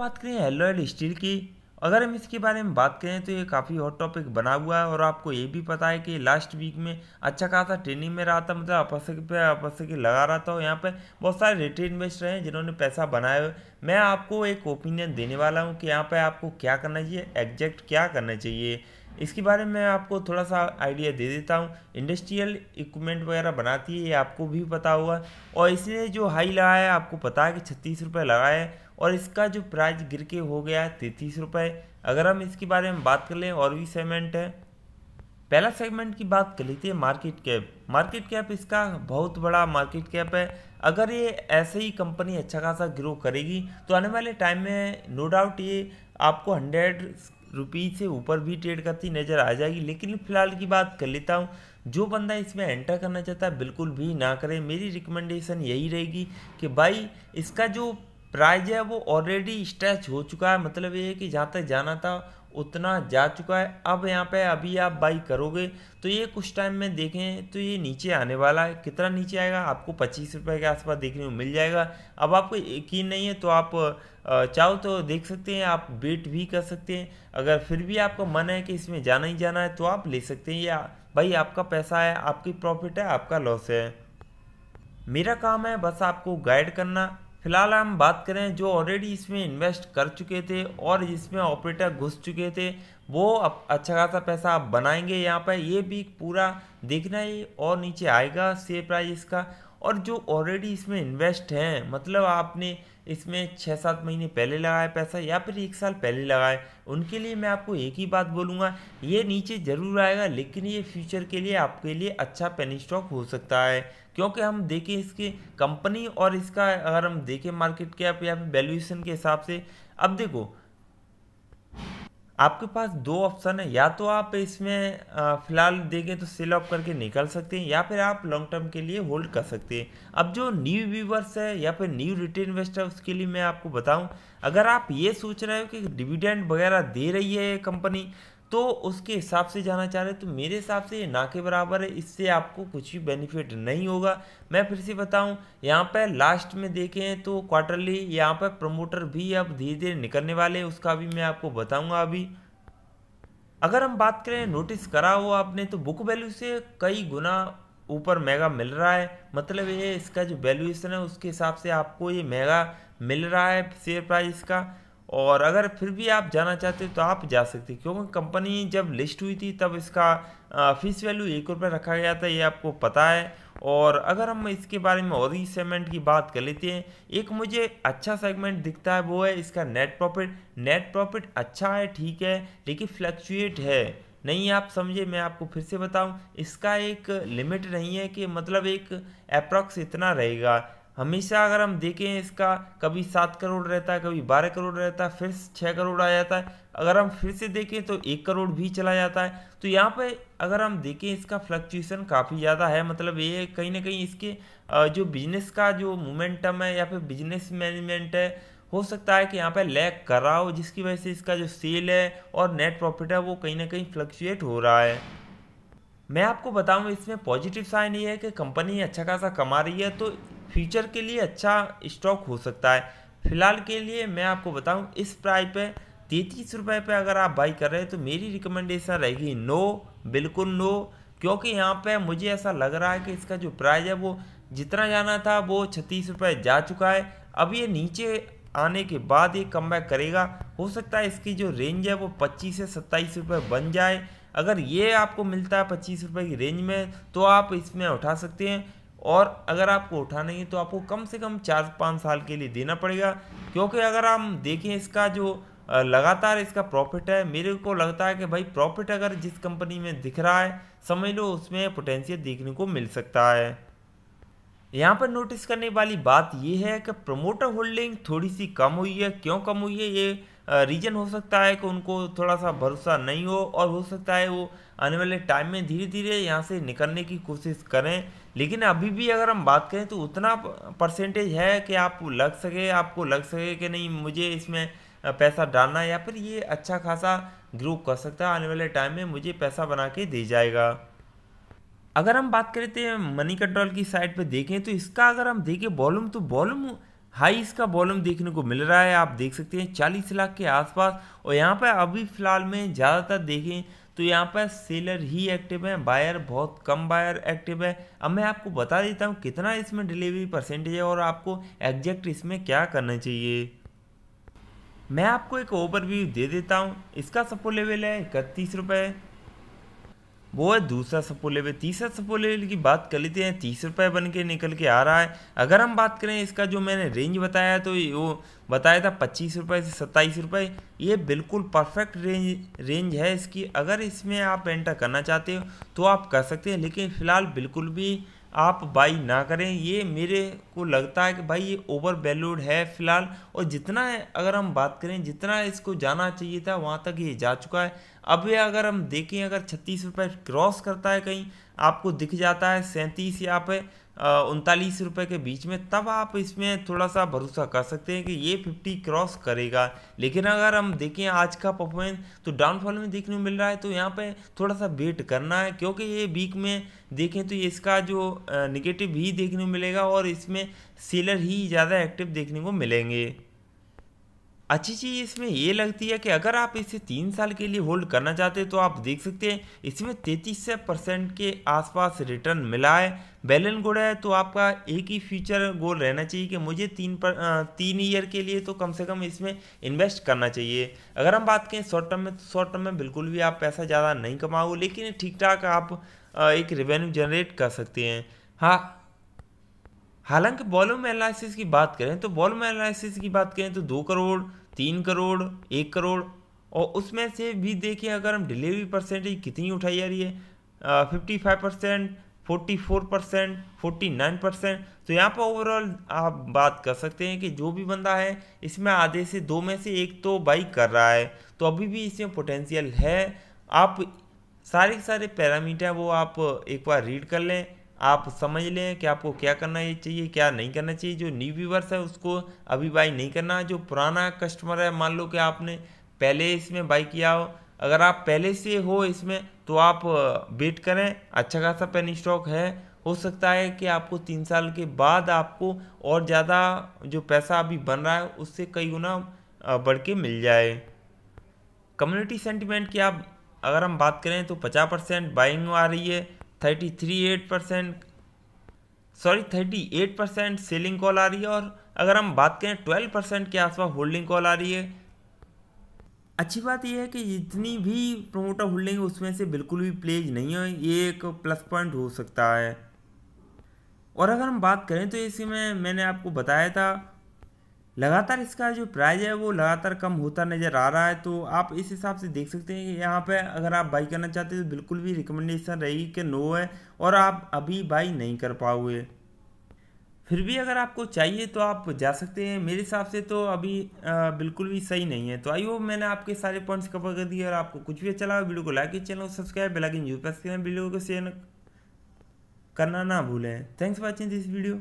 बात करें alloyed steel की, अगर हम इसके बारे में बात करें तो ये काफ़ी हॉट टॉपिक बना हुआ है और आपको ये भी पता है कि लास्ट वीक में अच्छा खासा ट्रेनिंग में रहा था, मतलब आपस की लगा रहा था और यहाँ पे बहुत सारे रिटेल इन्वेस्टर हैं जिन्होंने पैसा बनाया हुआ है। मैं आपको एक ओपिनियन देने वाला हूँ कि यहाँ पे आपको क्या करना चाहिए, एग्जैक्ट क्या करना चाहिए, इसके बारे में मैं आपको थोड़ा सा आइडिया दे देता हूँ। इंडस्ट्रियल इक्विपमेंट वगैरह बनाती है, ये आपको भी पता होगा, और इसने जो हाई लगाया है आपको पता है कि 36 रुपये लगाया है और इसका जो प्राइस गिर के हो गया है 33 रुपये। अगर हम इसके बारे में बात कर लें और भी सेगमेंट है, पहला सेगमेंट की बात कर लेते हैं मार्केट कैप। मार्केट कैप इसका बहुत बड़ा मार्केट कैप है। अगर ये ऐसे ही कंपनी अच्छा खासा ग्रो करेगी तो आने वाले टाइम में नो डाउट ये आपको 100 रुपीज़ से ऊपर भी ट्रेड करती नज़र आ जाएगी। लेकिन फिलहाल की बात कर लेता हूँ, जो बंदा इसमें एंटर करना चाहता है बिल्कुल भी ना करे। मेरी रिकमेंडेशन यही रहेगी कि भाई इसका जो प्राइस है वो ऑलरेडी स्ट्रेच हो चुका है, मतलब ये है कि जहाँ तक जाना था उतना जा चुका है। अब यहाँ पे अभी आप बाई करोगे तो ये कुछ टाइम में देखें तो ये नीचे आने वाला है। कितना नीचे आएगा आपको 25 रुपये के आसपास देखने को मिल जाएगा। अब आपको यकीन नहीं है तो आप चाहो तो देख सकते हैं, आप वेट भी कर सकते हैं। अगर फिर भी आपका मन है कि इसमें जाना ही जाना है तो आप ले सकते हैं, या भाई आपका पैसा है, आपकी प्रॉफिट है, आपका लॉस है। मेरा काम है बस आपको गाइड करना। फिलहाल हम बात करें जो ऑलरेडी इसमें इन्वेस्ट कर चुके थे और जिसमें ऑपरेटर घुस चुके थे, वो अब अच्छा खासा पैसा आप बनाएंगे। यहाँ पर ये भी पूरा देखना है और नीचे आएगा शेयर प्राइस इसका। और जो ऑलरेडी इसमें इन्वेस्ट हैं, मतलब आपने इसमें 6-7 महीने पहले लगाया पैसा या फिर 1 साल पहले लगाए, उनके लिए मैं आपको एक ही बात बोलूँगा, ये नीचे ज़रूर आएगा लेकिन ये फ्यूचर के लिए आपके लिए अच्छा पेनी स्टॉक हो सकता है। क्योंकि हम देखें इसकी कंपनी और इसका अगर हम देखें मार्केट कैप या फिर वैल्यूएशन के हिसाब से, अब देखो आपके पास दो ऑप्शन है, या तो आप इसमें फिलहाल देखें तो सेल ऑफ करके निकल सकते हैं या फिर आप लॉन्ग टर्म के लिए होल्ड कर सकते हैं। अब जो न्यू व्यूवर्स है या फिर न्यू रिटेल इन्वेस्टर, उसके लिए मैं आपको बताऊं, अगर आप ये सोच रहे हो कि डिविडेंड वगैरह दे रही है कंपनी तो उसके हिसाब से जाना चाह रहे हैं, तो मेरे हिसाब से ये ना के बराबर है, इससे आपको कुछ भी बेनिफिट नहीं होगा। मैं फिर से बताऊं, यहाँ पर लास्ट में देखें तो क्वार्टरली यहाँ पर प्रमोटर भी अब धीरे धीरे निकलने वाले हैं, उसका भी मैं आपको बताऊंगा अभी। अगर हम बात करें नोटिस करा हो आपने तो बुक वैल्यू से कई गुना ऊपर महंगा मिल रहा है, मतलब ये इसका जो वैल्यूएशन है उसके हिसाब से आपको ये महंगा मिल रहा है शेयर प्राइस का। और अगर फिर भी आप जाना चाहते हो तो आप जा सकते हैं, क्योंकि कंपनी जब लिस्ट हुई थी तब इसका फीस वैल्यू 1 रुपये रखा गया था, ये आपको पता है। और अगर हम इसके बारे में और ही सेगमेंट की बात कर लेते हैं, एक मुझे अच्छा सेगमेंट दिखता है वो है इसका नेट प्रॉफिट। नेट प्रॉफिट अच्छा है, ठीक है, लेकिन फ्लक्चुएट है नहीं, आप समझे। मैं आपको फिर से बताऊं, इसका एक लिमिट नहीं है कि मतलब एक अप्रॉक्स इतना रहेगा हमेशा। अगर हम देखें इसका कभी 7 करोड़ रहता है, कभी 12 करोड़ रहता है, फिर 6 करोड़ आ जाता है। अगर हम फिर से देखें तो 1 करोड़ भी चला जाता है। तो यहाँ पे अगर हम देखें इसका फ्लक्चुएशन काफ़ी ज़्यादा है, मतलब ये कहीं ना कहीं इसके जो बिजनेस का जो मोमेंटम है या फिर बिजनेस मैनेजमेंट है, हो सकता है कि यहाँ पे लैग कर रहा हो, जिसकी वजह से इसका जो सेल है और नेट प्रॉफिट है वो कहीं ना कहीं फ्लक्चुएट हो रहा है। मैं आपको बताऊं इसमें पॉजिटिव साइन ये है कि कंपनी अच्छा खासा कमा रही है, तो फ्यूचर के लिए अच्छा स्टॉक हो सकता है। फिलहाल के लिए मैं आपको बताऊं इस प्राइस पे 33 रुपये पे अगर आप बाई कर रहे हैं तो मेरी रिकमेंडेशन रहेगी नो, बिल्कुल नो। क्योंकि यहाँ पे मुझे ऐसा लग रहा है कि इसका जो प्राइस है वो जितना जाना था वो 36 रुपये जा चुका है। अब ये नीचे आने के बाद ये कमबैक करेगा, हो सकता है इसकी जो रेंज है वो 25 से 27 रुपये बन जाए। अगर ये आपको मिलता है 25 रुपये की रेंज में तो आप इसमें उठा सकते हैं, और अगर आपको उठाना है तो आपको कम से कम 4-5 साल के लिए देना पड़ेगा। क्योंकि अगर हम देखें इसका जो लगातार इसका प्रॉफिट है, मेरे को लगता है कि भाई प्रॉफिट अगर जिस कंपनी में दिख रहा है समझ लो उसमें पोटेंशियल देखने को मिल सकता है। यहाँ पर नोटिस करने वाली बात यह है कि प्रमोटर होल्डिंग थोड़ी सी कम हुई है। क्यों कम हुई है, ये रीजन हो सकता है कि उनको थोड़ा सा भरोसा नहीं हो, और हो सकता है वो आने वाले टाइम में धीरे धीरे यहाँ से निकलने की कोशिश करें। लेकिन अभी भी अगर हम बात करें तो उतना परसेंटेज है कि आपको लग सके कि नहीं मुझे इसमें पैसा डालना है, या फिर ये अच्छा खासा ग्रो कर सकता है, आने वाले टाइम में मुझे पैसा बना के दे जाएगा। अगर हम बात करें तो मनी कंट्रोल की साइड पे देखें तो इसका अगर हम देखें वॉल्यूम, तो वॉल्यूम हाई इसका वॉल्यूम देखने को मिल रहा है, आप देख सकते हैं 40 लाख के आसपास। और यहाँ पर अभी फ़िलहाल में ज़्यादातर देखें तो यहाँ पर सेलर ही एक्टिव है, बायर बहुत कम बायर एक्टिव है। अब मैं आपको बता देता हूँ कितना इसमें डिलीवरी परसेंटेज है और आपको एग्जैक्ट इसमें क्या करना चाहिए। मैं आपको एक ओवरव्यू दे देता हूँ। इसका सपोर्ट लेवल है 31 रुपये, वो है दूसरा सपोर्ट लेवल। तीसरा सपोर्ट लेवल की बात कर लेते हैं, 30 रुपये बन के निकल के आ रहा है। अगर हम बात करें इसका जो मैंने रेंज बताया तो वो बताया था 25 रुपये से 27 रुपये। ये बिल्कुल परफेक्ट रेंज है इसकी। अगर इसमें आप एंटर करना चाहते हो तो आप कर सकते हैं, लेकिन फ़िलहाल बिल्कुल भी आप बाई ना करें। ये मेरे को लगता है कि भाई ये ओवर वैल्यूड है फ़िलहाल। और जितना अगर हम बात करें जितना इसको जाना चाहिए था वहाँ तक ये जा चुका है। अब ये अगर हम देखें अगर 36 रुपये क्रॉस करता है, कहीं आपको दिख जाता है 37 या पे 39 रुपये के बीच में, तब आप इसमें थोड़ा सा भरोसा कर सकते हैं कि ये 50 क्रॉस करेगा। लेकिन अगर हम देखें आज का परफॉर्मेंस तो डाउनफॉल में देखने को मिल रहा है, तो यहाँ पे थोड़ा सा वेट करना है, क्योंकि ये वीक में देखें तो ये इसका जो निगेटिव ही देखने को मिलेगा और इसमें सेलर ही ज़्यादा एक्टिव देखने को मिलेंगे। अच्छी चीज़ इसमें ये लगती है कि अगर आप इसे 3 साल के लिए होल्ड करना चाहते हैं तो आप देख सकते हैं इसमें 33% के आसपास रिटर्न मिला है। वेल एंड गुड है। तो आपका एक ही फ्यूचर गोल रहना चाहिए कि मुझे 3 ईयर के लिए तो कम से कम इसमें इन्वेस्ट करना चाहिए। अगर हम बात करें शॉर्ट टर्म में तो शॉर्ट टर्म में बिल्कुल भी आप पैसा ज़्यादा नहीं कमाओगे, लेकिन ठीक ठाक आप एक रेवेन्यू जनरेट कर सकते हैं। हाँ, हालांकि वॉल्यूम एनालिसिस की बात करें तो वॉल्यूम एनालिसिस की बात करें तो 2 करोड़, 3 करोड़, 1 करोड़, और उसमें से भी देखिए अगर हम डिलीवरी परसेंटेज कितनी उठाई जा रही है, 55%, 44%, 49%। तो यहाँ पर ओवरऑल आप बात कर सकते हैं कि जो भी बंदा है इसमें आधे से दो में से एक तो बाई कर रहा है, तो अभी भी इसमें पोटेंशियल है। आप सारे के सारे पैरामीटर वो आप एक बार रीड कर लें, आप समझ लें कि आपको क्या करना चाहिए क्या नहीं करना चाहिए। जो न्यू व्यूवर्स है उसको अभी बाई नहीं करना। जो पुराना कस्टमर है, मान लो कि आपने पहले इसमें बाई किया हो, अगर आप पहले से हो इसमें तो आप वेट करें, अच्छा खासा पेनी स्टॉक है। हो सकता है कि आपको 3 साल के बाद आपको और ज़्यादा जो पैसा अभी बन रहा है उससे कई गुना बढ़ के मिल जाए। कम्युनिटी सेंटिमेंट की आप अगर हम बात करें तो 50% बाइंग आ रही है, 38% सेलिंग कॉल आ रही है, और अगर हम बात करें 12% के आसपास होल्डिंग कॉल आ रही है। अच्छी बात यह है कि जितनी भी प्रोमोटर होल्डिंग है उसमें से बिल्कुल भी प्लेज नहीं है, ये एक प्लस पॉइंट हो सकता है। और अगर हम बात करें तो इसमें मैंने आपको बताया था लगातार इसका जो प्राइस है वो लगातार कम होता नज़र आ रहा है। तो आप इस हिसाब से देख सकते हैं कि यहाँ पे अगर आप बाई करना चाहते हैं तो बिल्कुल भी रिकमेंडेशन रहेगी कि नो है, और आप अभी बाई नहीं कर पाओगे। फिर भी अगर आपको चाहिए तो आप जा सकते हैं। मेरे हिसाब से तो अभी बिल्कुल भी सही नहीं है। तो आई होप मैंने आपके सारे पॉइंट्स कवर कर दिए, और आपको कुछ भी अच्छा लगा वीडियो को लाइक, चैनल को सब्सक्राइब, बेल आइकन जरूर प्रेस करें, वीडियो को शेयर करना ना भूलें। Thanks for watching this video.